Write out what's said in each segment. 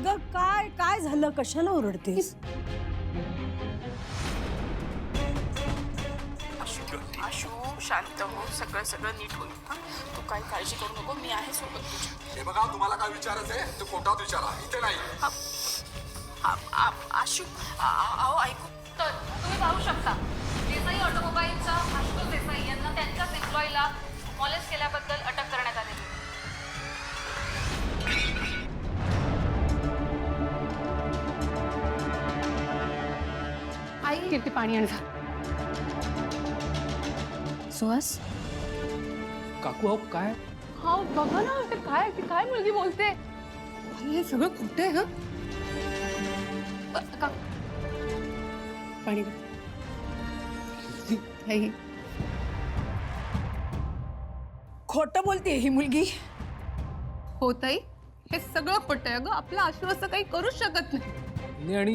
अगं काय काय झालं? कशाला ओरडतेस? आशू शांत हो, सगळं सगळं नीट होईल. तू काही काळजी करू नको, मी आहे सोबत तुझ्या. हे बघा, तुम्हाला काय विचारायचंय ते कोर्टात विचारा, इथे नाही. आशू अहो ऐकू तर तुम्ही पाहू शकता देसाई ऑटोमोबाईलच्या आशुतोष देसाई यांना त्यांच्याच एम्प्लॉईला मॉलेस्ट केल्याबद्दल अटक करण्यात आलेली आहे. आई कीर्ती पाणी आण जा. सुहास काकू अहो काय हा बघा ना, ते काय मुलगी बोलते. हे सगळं खोटं आहे. का पाणी घे. खोटं बोलते ही मुलगी. हो ताई, हे सगळं खोटं आहे. अगं आपला आशू असं काही करूच शकत नाही. नाही आणि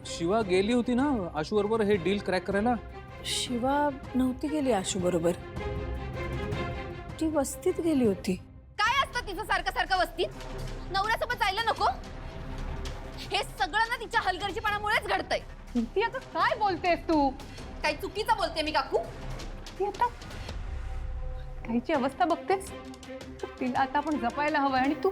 शिवा गेली होती ना आशू बरोबर हे डील क्रॅक करायला. शिवा नव्हती गेली आशू बरोबर, ती वस्तीत गेली होती. काय असतं तिचं सारखं सारखं वस्तीत? नवऱ्यासोबत जायला नको? हे सगळं ना तिच्या हलगर्जीपणामुळेच घडतंय. ती आता काय बोलतेस तू? काही चुकीचं बोलते मी काकू? ती आता काहीची अवस्था बघतेस. तिला आता आपण जपायला हवंय. आणि तू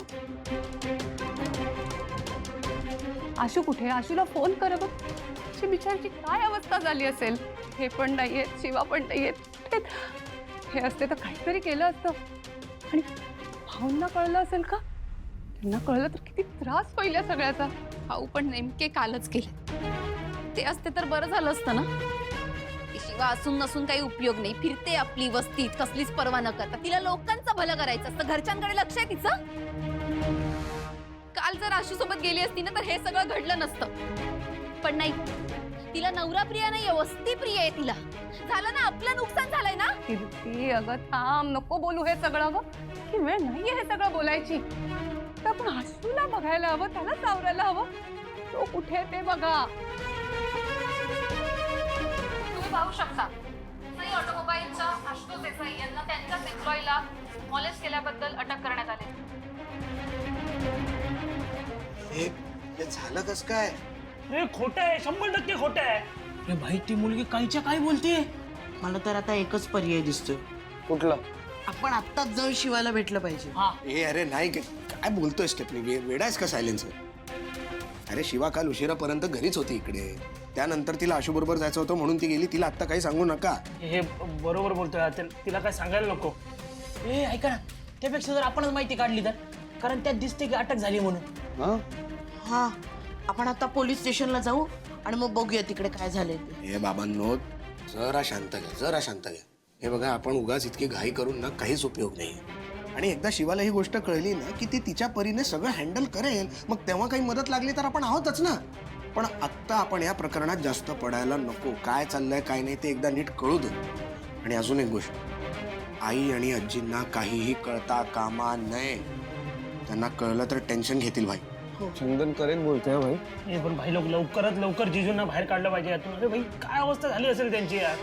आशू कुठे? आशूला फोन कर बघ. तिची बिचारची काय अवस्था झाली असेल. हे पण नाहीये, शिवा पण नाहीये. हे असते तर काहीतरी केलं असतं. आणि भाऊंना कळलं असेल का? त्यांना कळलं तर किती त्रास होईल या सगळ्याचा. भाऊ पण नेमके कालच केले. ते असते तर बरं झालं असतं ना. ती शिवा असून नसून काही उपयोग नाही. फिरते आपली वस्तीत, कसलीच पर्वा न करता. तिला लोकांचं भलं करायचं असतं. घरच्यांकडे लक्ष आहे तिचं. काल जर आशू सोबत गेली असती ना तर हे सगळं घडलं नसतं. पण नाही, तिला नवरा प्रिय नाहीये, वस्ती प्रिय आहे तिला. झालं ना, आपलं नुकसान झालंय ना. कीर्ती अगं थांब, नको बोलू हे सगळं. अगं की वेळ नाहीये हे सगळं बोलायची. तर आपण आशूला बघायला हवं, त्याला सावरायला हवं. तो कुठे ते बघा. तुम्ही पाहू शकता देसाई ऑटोमोबाईलच्या आशुतोष देसाई यांना त्यांच्याच एम्प्लॉईला मॉलेस्ट केल्याबद्दल अटक करण्यात आली आहे. हे झालं कस काय? हे खोटं आहे, 100% खोटं आहे. अरे भाई ती मुलगी काहीच्या काय बोलते. मला तर आता एकच पर्याय दिसतोय. कुठला? आपण आत्ताच जाऊन शिवाला भेटलं पाहिजे. ए अरे नाही, काय बोलतोय स्टेपनी? वेडायस का सायलेन्सर? अरे शिवा काल उशिरापर्यंत घरीच होती इकडे. त्यानंतर तिला आशू बरोबर जायचं होतं म्हणून ती गेली. तिला आत्ता काही सांगू नका. हे बरोबर बोलतोय. तिला काय सांगायला नको. ए ऐका ना, त्यापेक्षा जर आपणच माहिती काढली तर, कारण त्यात दिसते की अटक झाली म्हणून. हा आपण आता पोलीस स्टेशनला जाऊ आणि मग बघूया तिकडे काय झालंय ते. हे बाबांनो, जरा शांत घ्या, जरा शांत घ्या. हे बघा, आपण उगाच इतकी घाई करून ना काहीच उपयोग नाही. आणि एकदा शिवाला ही गोष्ट कळली ना की ती तिच्या परीने सगळं हँडल करेल. मग तेव्हा काही मदत लागली तर आपण आहोतच ना. पण आत्ता आपण या प्रकरणात जास्त पडायला नको. काय चाललंय काय नाही ते एकदा नीट कळू दे. आणि अजून एक गोष्ट, आई आणि आजींना काहीही कळता कामा नये. त्यांना कळलं तर टेन्शन घेतील भाई. चंदन करेक्ट बोलतोय भाई. हे पण भाई लोक लवकरात लवकर जिजूंना बाहेर काढलं पाहिजे यातून. अरे भाई काय अवस्था झाली असेल त्यांची यार.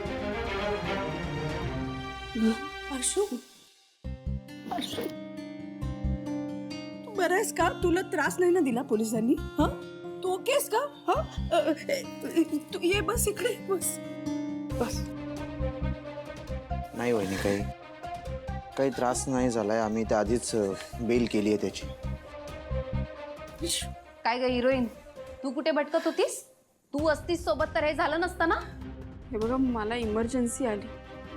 आशू, आशू तू बरं आहेस का? तुला त्रास नाही ना दिला पोलिसांनी? हा, तू ओकेस का? हा, तू ये, बस इकडे बस. बस. नाही वहिनी, काही त्रास नाही झालाय. आम्ही त्या आधीच बेल केली आहे त्याची. काय ग हिरोईन, तू कुठे भटकत होतीस? तू असतीस सोबत तर हे झालं नसतं ना. हे बघा, मला इमर्जन्सी आली.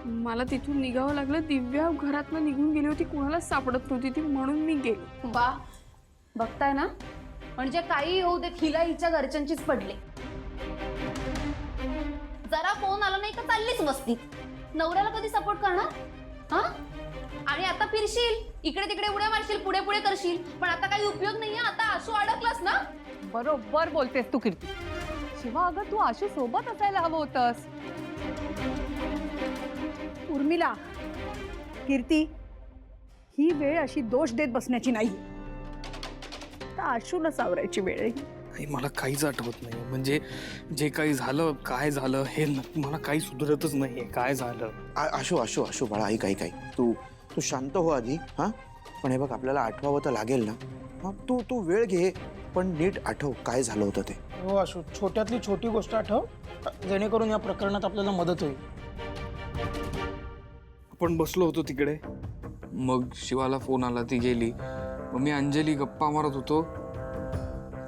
मला तिथून निघावं लागलं. दिव्या घरातनं निघून गेली होती, कुणालाच सापडत नव्हती ती, म्हणून मी गेले. वा, बघताय ना, म्हणजे काही होऊ दे, हिला हिच्या घरच्यांचीच पडले. जरा फोन आला नाही का चाललीच वस्तीत. नवऱ्याला कधी सपोर्ट करणार? हा, आणि आता फिरशील इकडे तिकडे, उड्या मारशील, पुढे पुढे करशील. पण आता काही उपयोग नाहीये. आता आशू अडकलास ना. बरोबर बोलतेस तू कीर्ती. शिवा अगं तू आशू सोबत असायला हवं होतंस. उर्मिला, कीर्ती, ही वेळ अशी दोष देत बसण्याची नाही. तर आशूला सावरायची वेळ आहे. नाही मला काहीच आठवत नाही. म्हणजे जे काही झालं काय झालं हे मला काही सुधरतच नाहीये. काय झालं? आशू आशू आशू बाळा, ऐक तू शांत हो आधी. हा, पण हे बघ, आपल्याला आठवावं तर लागेल ना. हा, तू वेळ घे. पण नीट आठव काय झालं होतं ते. हो आशू, छोट्यातली छोटी गोष्ट आठव, जेणेकरून या प्रकरणात आपल्याला मदत होईल. आपण बसलो होतो तिकडे, मग शिवाला फोन आला, ती गेली. मग मी अंजली गप्पा मारत होतो.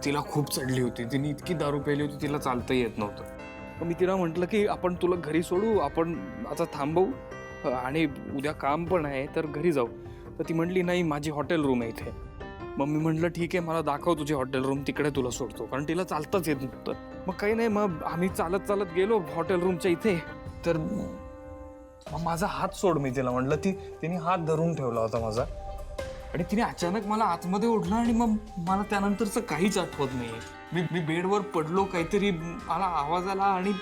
तिला खूप चढली होती, तिने इतकी दारू प्यायली होती तिला चालता येत नव्हतं. मग मी तिला म्हटलं की आपण तुला घरी सोडू, आपण आता थांबवू आणि उद्या काम पण आहे तर घरी जाऊ. तर ती म्हटली नाही, माझी हॉटेल रूम आहे इथे. मग मी म्हटलं ठीक आहे, मला दाखव तुझी हॉटेल रूम, तिकडे तुला सोडतो, कारण तिला चालताच येत नव्हतं. मग काही नाही, मग आम्ही चालत चालत गेलो हॉटेल रूमच्या इथे. तर मग माझा हात सोड, मी तिला म्हटलं. तिने हात धरून ठेवला होता माझा आणि तिने अचानक मला आतमध्ये ओढलं आणि मग मला त्यानंतरचं काहीच आठवत नाही. मी बेडवर पडलो, काहीतरी मला आवाज आला आणि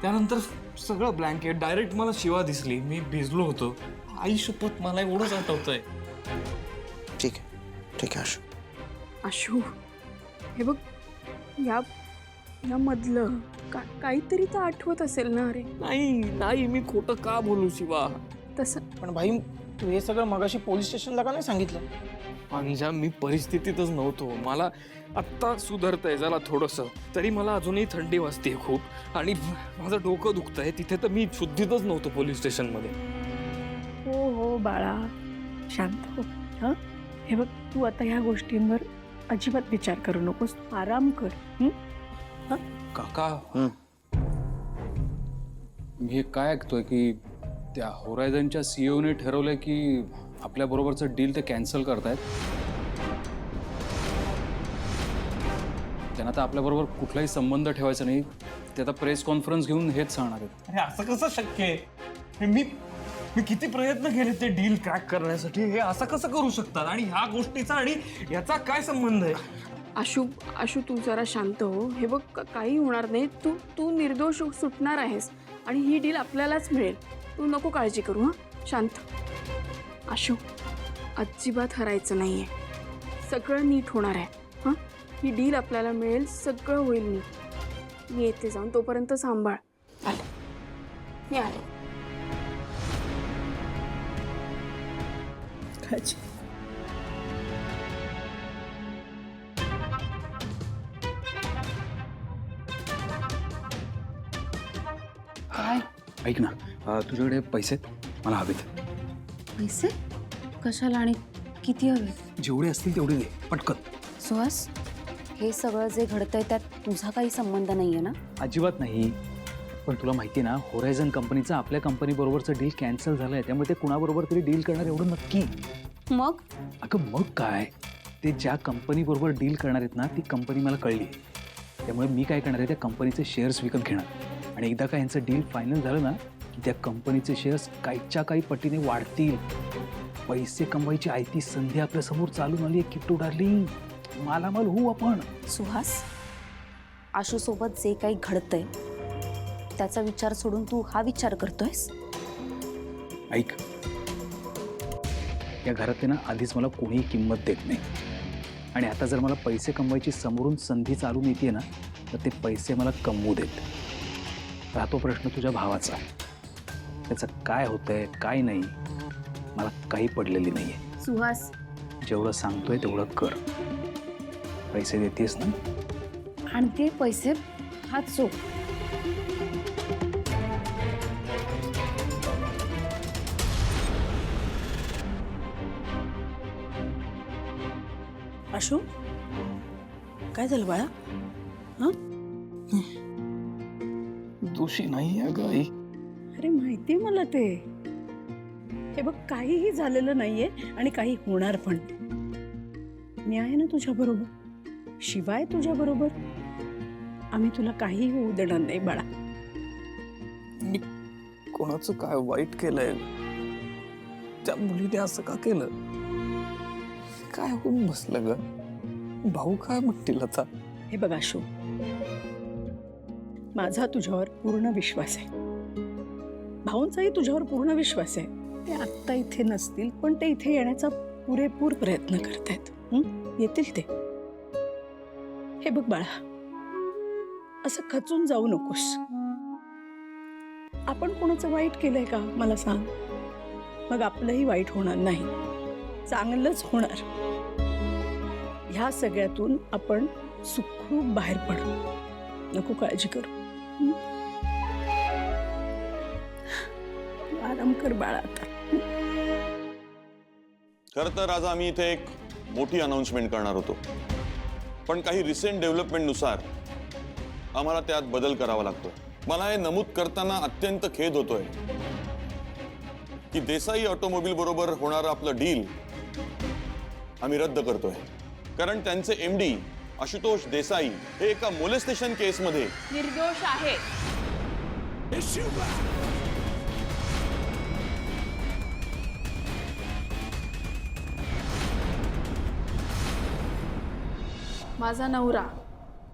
त्यानंतर सगळं ब्लँकेट. डायरेक्ट मला शिवा दिसली, मी भिजलो होतो. आई शपथ मला एवढंच आठवतंय. ठीक आहे ठीक आहे आशू. आशू, हे बघ, या मधलं काहीतरी तर आठवत असेल ना. अरे नाही, मी खोटं का बोलू शिवा? तसं पण भाई, तू हे सगळं मगाशी पोलीस स्टेशनला का नाही सांगितलं? अंजा, मी परिस्थितीतच नव्हतो. मला आत्ता सुधारतंय जरा थोडंसं, तरी मला अजूनही थंडी वाजते खूप आणि माझं डोकं दुखतंय. तिथे तर मी शुद्धीतच नव्हतो पोलीस स्टेशनमध्ये. हो बाळा, शांत हो. हं, हे बघ, तू आता ह्या गोष्टींवर अजिबात विचार करू नकोस, आराम कर. काका, मी हे काय ऐकतोय की त्या होरायझनच्या सीईओने ठरवलंय की आपल्या बरोबरचं डील ते कॅन्सल करतायत. त्यांना आता आपल्याबरोबर कुठलाही संबंध ठेवायचा नाही. ते आता प्रेस कॉन्फरन्स घेऊन हेच सांगणार आहेत. अरे असं कसं शक्य आहे? मी किती प्रयत्न केले ते डील क्रॅक करण्यासाठी. हे असं कसं करू शकतात? आणि ह्या गोष्टीचा आणि याचा काय संबंध आहे? आशू तू जरा शांत हो. हे बघ, काही होणार नाही. तू निर्दोष सुटणार आहेस आणि ही डील आपल्यालाच मिळेल. तू नको काळजी करू. हां, शांत. आशू, अजिबात हरायचं नाहीये. सगळं नीट होणार आहे. हां, ही डील आपल्याला मिळेल, सगळं होईल नीट. मी येते जाऊन, तोपर्यंत सांभाळ. मी आले. काय ऐक ना, तुझ्याकडे पैसे मला हवेत. पैसे कशाला आणि किती हवे? जेवढे असतील तेवढे दे पटकन. सुहास, हे सगळं जे घडतंय त्यात तुझा काही संबंध नाहीये ना? अजिबात नाही. पण तुला माहिती ना, होरायझन कंपनीचं आपल्या कंपनीबरोबरचं डील कॅन्सल झालंय. त्यामुळे ते कुणाबरोबर तरी डील करणार एवढं नक्की. मग अगं मग काय, ते ज्या कंपनीबरोबर डील करणार आहेत ना, ती कंपनी मला कळली. त्यामुळे मी काय करणार आहे, त्या कंपनीचे शेअर्स विकत घेणार आणि एकदा का यांचं डील फायनल झालं ना, की त्या कंपनीचे शेअर्स काहीच्या काही पटीने वाढतील. पैसे कमवायची आयती संधी आपल्यासमोर चालून आली आहे. किट्टू डार्लिंग, मालामाल होऊ आपण. सुहास, आशू सोबत जे काही घडतंय त्याचा विचार सोडून तू हा विचार करतोयस? ऐक, या घरातले ना आधीच मला कोणीही किंमत देत नाही आणि आता जर मला पैसे कमवायची समोरून संधी चालून येते ना, तर ते पैसे मला कमवू देत. राहतो प्रश्न तुझ्या भावाचा. त्याचं काय होतंय काय नाही मला काही पडलेली नाहीये. सुहास, जेवढं सांगतोय तेवढं कर. पैसे देतेस ना? आणि ते पैसे हात सो. आशू, काय झालं बाळा? दोषी नाही आहे ग आई. अरे माहितीये मला ते. हे बघ, काहीही झालेलं नाहीये आणि काही होणार पण. मी आहे ना तुझ्या बरोबर, शिवाय तुझ्या बरोबर. आम्ही तुला काही होऊ देणार नाही बाळा. मी कोणाचं काय वाईट केलंय? त्या मुलीने असं का केलं? काय होऊन बसलं ग? भाऊ काय म्हणतील आता? हे बघ आशू, माझा तुझ्यावर पूर्ण विश्वास आहे. भाऊंचाही तुझ्यावर पूर्ण विश्वास आहे. ते आत्ता इथे नसतील, पण ते इथे येण्याचा पुरेपूर प्रयत्न करतायत. येतील ते. हे बघ बाळा, असं खचून जाऊ नकोस. आपण कोणाचं वाईट केलंय का मला सांग? मग आपलंही वाईट होणार नाही, चांगलंच होणार. ह्या सगळ्यातून आपण सुखरूप बाहेर पडू. नको काळजी करू. हं? आराम कर बाळा आता. खरं तर आज आम्ही इथे एक मोठी अनाउन्समेंट करणार होतो, पण काही रिसेंट डेव्हलपमेंटनुसार आम्हाला त्यात बदल करावा लागतो. मला हे नमूद करताना अत्यंत खेद होतोय की देसाई ऑटोमोबाईल बरोबर होणारं आपलं डील आम्ही रद्द करतोय, कारण त्यांचे MD आशुतोष देसाई हे एका मोलेस्टेशन केसमध्ये निर्दोष आहे. माझा नवरा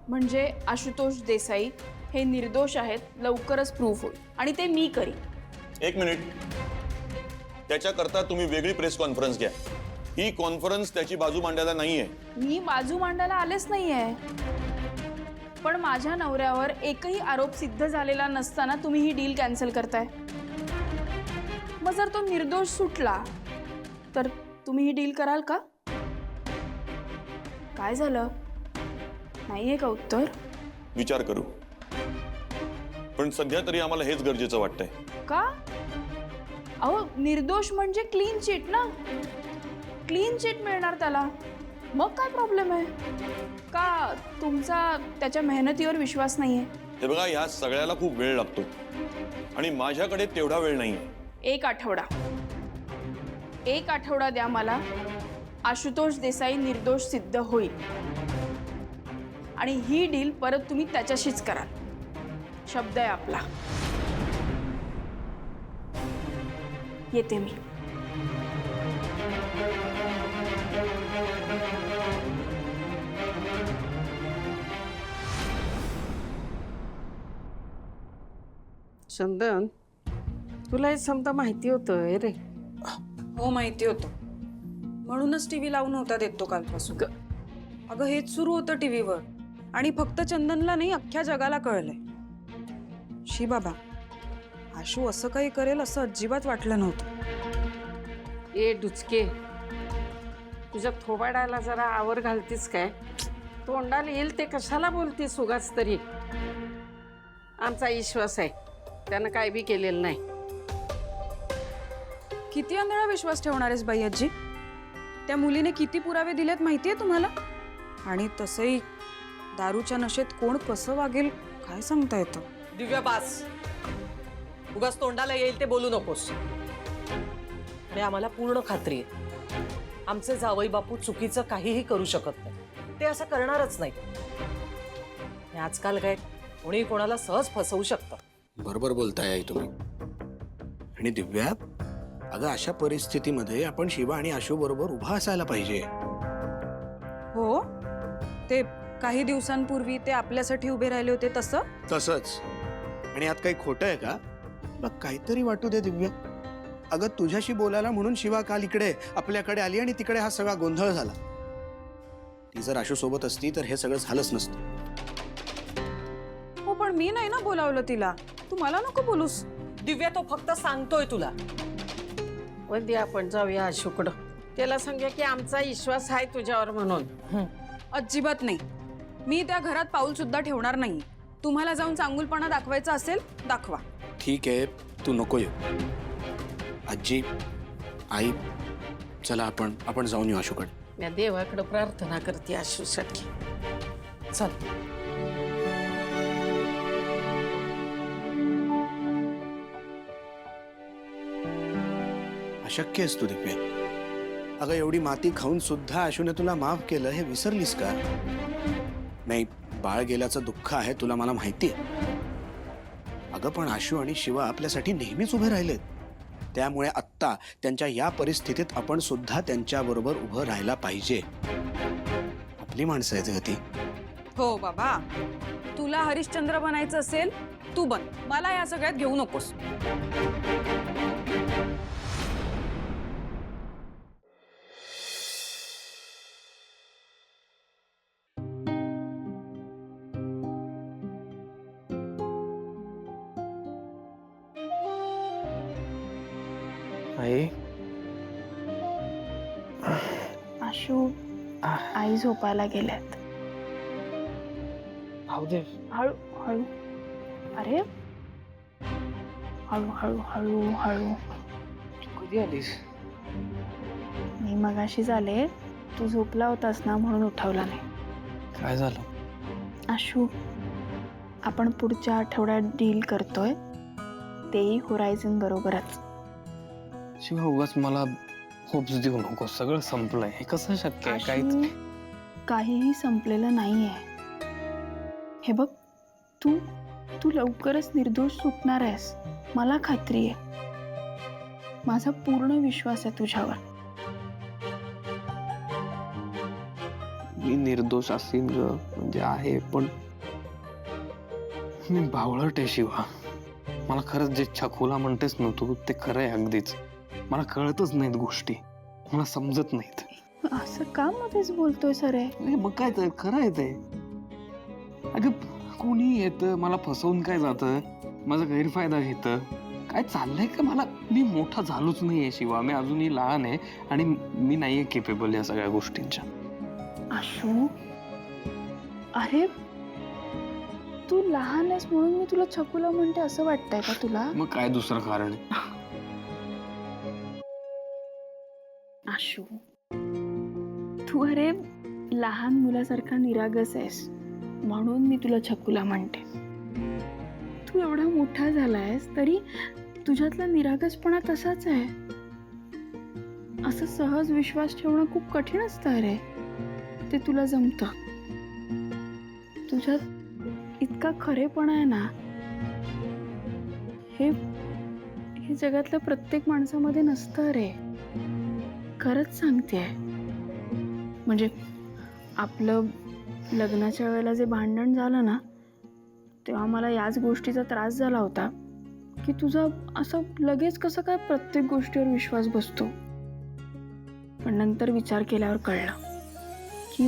म्हणजे आशुतोष देसाई हे निर्दोष आहेत, लवकरच प्रूफ होईल आणि ते मी करीन. एक मिनिट, त्याच्याकरता तुम्ही वेगळी प्रेस कॉन्फरन्स घ्या. ही कॉन्फरन्स त्याची बाजू मांडायला नाहीये. मी बाजू मांडायला आलेच नाहीये, पण माझ्या नवऱ्यावर एकही आरोप सिद्ध झालेला नसताना तुम्ही ही डील कॅन्सल करताय. मग जर तो निर्दोष सुटला तर तुम्ही ही डील कराल का? काय झालं, नाहीये का उत्तर? विचार करू, पण सध्या तरी आम्हाला हेच गरजेचं वाटतंय. का? अहो, निर्दोष म्हणजे क्लीन चिट ना, क्लीन चिट मिळणार त्याला. मग काय प्रॉब्लेम आहे? का तुमचा त्याच्या मेहनतीवर विश्वास नाहीये? हे बघा, ह्या सगळ्याला खूप वेळ लागतो आणि माझ्याकडे तेवढा वेळ नाहीये. एक आठवडा द्या मला. आशुतोष देसाई निर्दोष सिद्ध होईल आणि ही डील परत तुम्ही त्याच्याशीच कराल. शब्द आहे आपला. येते मी. चंदन, तुला हे समजा माहिती होतं रे? हो, माहिती होतं. म्हणूनच टीव्ही लावून होता देत तो कालपासून. अगं, हेच सुरू होतं टीव्हीवर आणि फक्त चंदनला नाही, अख्ख्या जगाला कळलंय. शी बाबा, आशू असं काही करेल असं अजिबात वाटलं नव्हतं. ए डुचके, तुझ्या थोबाडाला जरा आवर घालतीस काय? तोंडाला येईल ते कशाला बोलतीस उगाच तरी? आमचा विश्वास आहे, त्यानं काय बी केलेलं नाही. किती आंधळा विश्वास ठेवणार आहेस बाई आजी? त्या मुलीने किती पुरावे दिलेत माहितीये तुम्हाला? आणि तसंही दारूच्या नशेत कोण कसं वागेल काय सांगता येतं? दिव्या, बास. उगाच तोंडाला येईल ते बोलू नकोस. आणि आम्हाला पूर्ण खात्री आहे, आमचे जावई बापू चुकीचं काहीही करू शकत नाही. ते असं करणारच नाही. आणि आजकाल काय कोणी कोणाला सहज फसवू शकतं. बरोबर बोलताय आई तुम्ही. आणि दिव्या, अगं अशा परिस्थितीमध्ये आपण शिवा आणि आशू बरोबर उभा असायला पाहिजे. हो, ते काही दिवसांपूर्वी ते आपल्यासाठी उभे राहिले होते तसंच. आणि यात काही खोटं आहे का? तुला काहीतरी वाटू दे दिव्या. अगं, तुझ्याशी बोलायला म्हणून शिवा काल इकडे आपल्याकडे आली आणि तिकडे हा सगळा गोंधळ झाला. ती जर आशू सोबत असती तर हे सगळं झालंच नसतं. हो, पण मी नाही ना बोलावलं तिला. तू मला नको बोलूस. दिव्या, तो फक्त सांगतोय तुला. वंदी, आपण जाऊया आशूकडं. त्याला सांगूया की आमचा विश्वास आहे तुझ्यावर म्हणून. अजिबात नाही. मी त्या घरात पाऊल सुद्धा ठेवणार नाही. तुम्हाला जाऊन चांगुलपणा दाखवायचा असेल, दाखवा. ठीक आहे, तू नको ये. आजी, आई, चला आपण जाऊन येऊ आशूकडे. मी देवाकडे प्रार्थना करते आशूसाठी. चल. अशक्य आहेस तू दिव्या. अगं, एवढी माती खाऊन सुद्धा आशूने तुला माफ केलं हे विसरलीस का? नाही, बाळ गेल्याचं दुःख आहे तुला, मला माहिती आहे. अगं, पण आशू आणि शिवा आपल्यासाठी नेहमीच उभे राहिलेत. त्यामुळे आत्ता त्यांच्या या परिस्थितीत आपण सुद्धा त्यांच्याबरोबर उभं राहायला पाहिजे. आपली माणसं आहेत ती. हो बाबा, तुला हरिश्चंद्र बनायचं असेल तू बन. मला या सगळ्यात घेऊ नकोस. आई, आशू, आई झोपायला गेल्यात. राहू दे. हळू हळू. अरे हळू हळू हळू हळू. कधी आलीस? मी मगाशीच आले. तू झोपला होतास ना म्हणून उठवला नाही. काय झालं? आशू, आपण पुढच्या आठवड्यात डील करतोय, तेही होरायझन बरोबरच. शिवा उगाच मला होप्स देऊ नको. सगळं संपलंय. हे कसं शक्य आहे? आशू, काहीच काहीही संपलेलं नाहीये. हे बघ, तू तू लवकरच निर्दोष सुटणार आहेस, मला खात्री आहे. माझा पूर्ण विश्वास आहे तुझ्यावर. मी निर्दोष असेन ग, म्हणजे आहे, पण मी बावळट आहे शिवा. मला खरंच जे छकुला म्हणतेस ना तू, ते खरं आहे अगदीच. मला कळतच नाहीत गोष्टी, मला समजत नाहीत. असं का मध्येच बोलतोय सरे? मग काय तर खरं आहे ते. अगं कोणी येतं मला फसवून काय जातं, माझा गैरफायदा घेतं, काय चाललंय का? मला मी मोठा झालोच नाहीये शिवा. मी अजूनही लहान आहे आणि मी नाहीये केपेबल या सगळ्या गोष्टींच्या. आशू, अरे तू लहान आहेस म्हणून मी तुला छकुला म्हणते असं वाटतंय का तुला? मग काय दुसरं कारण आहे? आशू, तू अरे लहान मुलासारखा निरागस आहेस म्हणून मी तुला छकुला म्हणते. तू एवढा मोठा झालायस तरी तुझ्यातला निरागसपणा तसाच आहे. असं सहज विश्वास ठेवणं खूप कठीण असतं रे. ते तुला जमतं. तुझ्यात इतका खरेपणा आहे ना, हे जगातल्या प्रत्येक माणसामध्ये नसतं रे. खरंच सांगतेय. म्हणजे आपलं लग्नाच्या वेळेला जे भांडण झालं ना, तेव्हा मला याच गोष्टीचा त्रास झाला होता की तुझा असं लगेच कसं काय प्रत्येक गोष्टीवर विश्वास बसतो. पण नंतर विचार केल्यावर कळलं की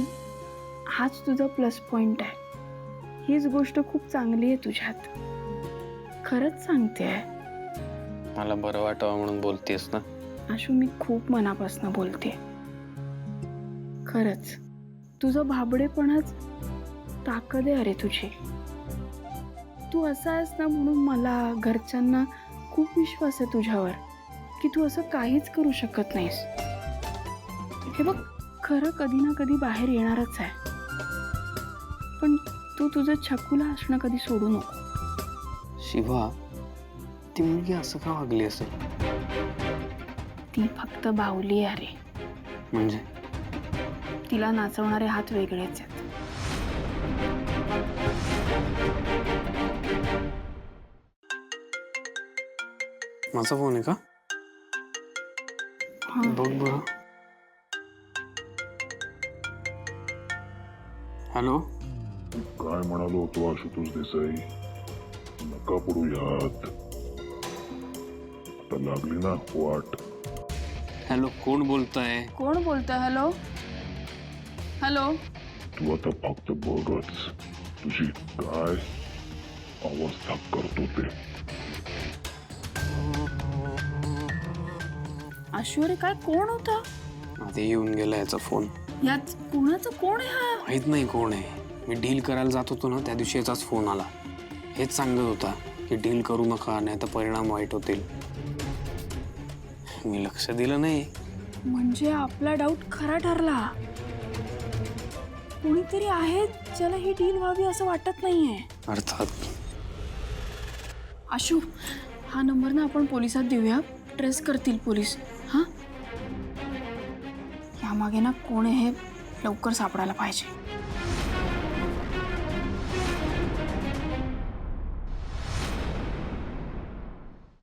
हाच तुझा प्लस पॉइंट आहे. हीच गोष्ट खूप चांगली आहे तुझ्यात. खरंच सांगतेय. मला बरं वाटावं म्हणून बोलतेस ना? आशू, मी खूप मनापासून बोलते. खरंच तुझं भाबडेपणाच ताकद आहे अरे तुझी. तू असा आहेस ना म्हणून मला, घरच्यांना खूप विश्वास आहे तुझ्यावर की तू असं काहीच करू शकत नाहीस. हे बघ, खरं कधी ना कधी बाहेर येणारच आहे. पण तू तुझं छकुला असणं कधी सोडू नको. शिवा, ती मुलगी असं का वागली असेल? ती फक्त बावली आहे रे. म्हणजे तिला नाचवणारे हात वेगळेच आहेत. माझा फोन आहे का? बघ बरं. हॅलो. काय म्हणालो होतो आशुतोष देसाई, नका पडू यात. आता लागली ना वाट. हॅलो, कोण बोलताय? कोण बोलतोय? Hello hello. तू आता फक्त बघच तुझी काय अवस्था करतो ते. आशू, अरे काय, कोण होता? आधी येऊन गेला याचा फोन. यात कोणाचं कोण आहे हा? माहित नाही कोण आहे. मी डील करायला जात होतो ना, त्या दिवशी याचाच फोन आला. हेच सांगत होता की डील करू नका, नाही तर परिणाम वाईट होतील. मी लक्ष दिलं नाही. म्हणजे आपला डाऊट खरा ठरला. कोणीतरी आहे ज्याला ही डील व्हावी असं वाटत नाहीये. अर्थात. आशू, हा नंबर ना आपण पोलिसात देऊया. ट्रेस करतील पोलीस. हा, यामागे ना कोण आहे हे लवकर सापडायला पाहिजे.